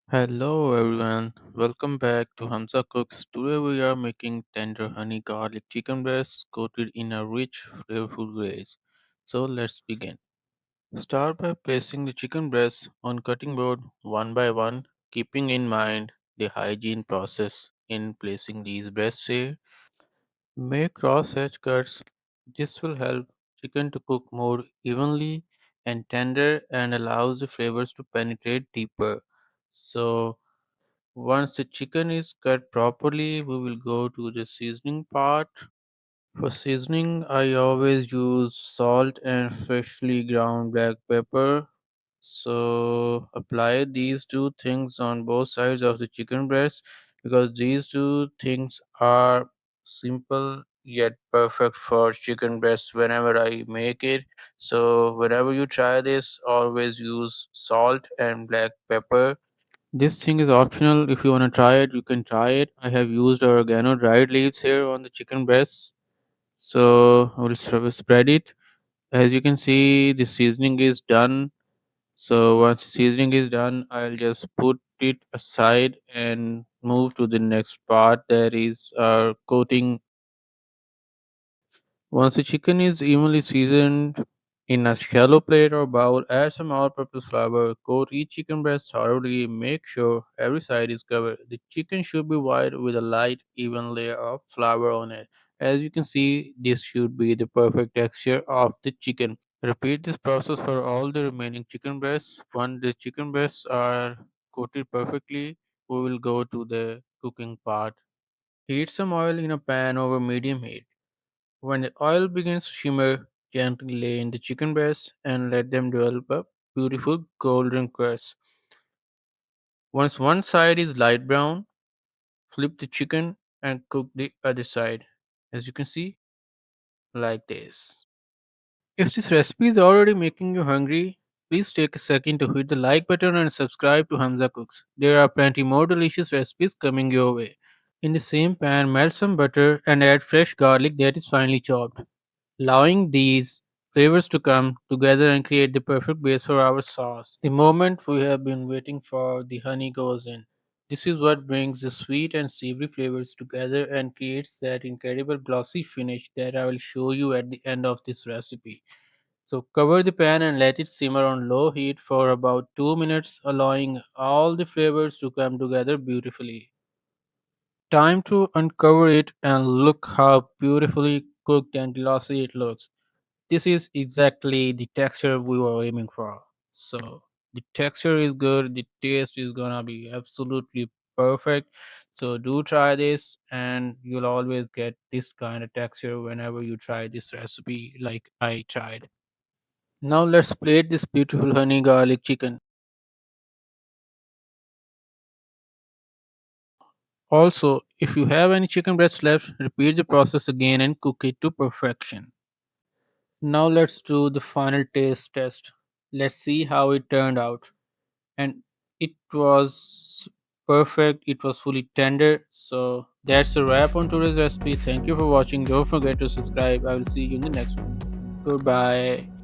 Hello everyone, welcome back to Hamza Cooks. Today we are making tender honey garlic chicken breast coated in a rich, flavorful glaze. So let's begin. Start by placing the chicken breast on cutting board one by one, keeping in mind the hygiene process in placing these breasts here. Make cross edge cuts. This will help chicken to cook more evenly and tender and allows the flavors to penetrate deeper. So once the chicken is cut properly, we will go to the seasoning part. For seasoning, I always use salt and freshly ground black pepper. So apply these two things on both sides of the chicken breast because these two things are simple yet perfect for chicken breast whenever I make it. So whenever you try this, always use salt and black pepper. This thing is optional. If you want to try it, you can try it. I have used oregano dried leaves here on the chicken breast. So I will spread it. As you can see, the seasoning is done. So once the seasoning is done, I'll just put it aside and move to the next part, that is coating. Once the chicken is evenly seasoned in a shallow plate or bowl, add some all-purpose flour. Coat each chicken breast thoroughly. Make sure every side is covered. The chicken should be white with a light, even layer of flour on it. As you can see, this should be the perfect texture of the chicken. Repeat this process for all the remaining chicken breasts. Once the chicken breasts are coated perfectly, we will go to the cooking part. Heat some oil in a pan over medium heat. When the oil begins to shimmer, gently lay in the chicken breasts and let them develop a beautiful golden crust. Once one side is light brown, flip the chicken and cook the other side. As you can see, like this. If this recipe is already making you hungry, please take a second to hit the like button and subscribe to Hamza Cooks. There are plenty more delicious recipes coming your way. In the same pan, melt some butter and add fresh garlic that is finely chopped, allowing these flavors to come together and create the perfect base for our sauce. The moment we have been waiting for, the honey goes in. This is what brings the sweet and savory flavors together and creates that incredible glossy finish that I will show you at the end of this recipe. So cover the pan and let it simmer on low heat for about 2 minutes, allowing all the flavors to come together beautifully. Time to uncover it and look how beautifully cooked and glossy it looks. This is exactly the texture we were aiming for. So the texture is good, the taste is gonna be absolutely perfect. So do try this and you'll always get this kind of texture whenever you try this recipe like I tried. Now let's plate this beautiful honey garlic chicken. Also, if you have any chicken breast left, repeat the process again and cook it to perfection. Now let's do the final taste test. Let's see how it turned out. And it was perfect, it was fully tender. So that's a wrap on today's recipe. Thank you for watching. Don't forget to subscribe. I will see you in the next one. Goodbye.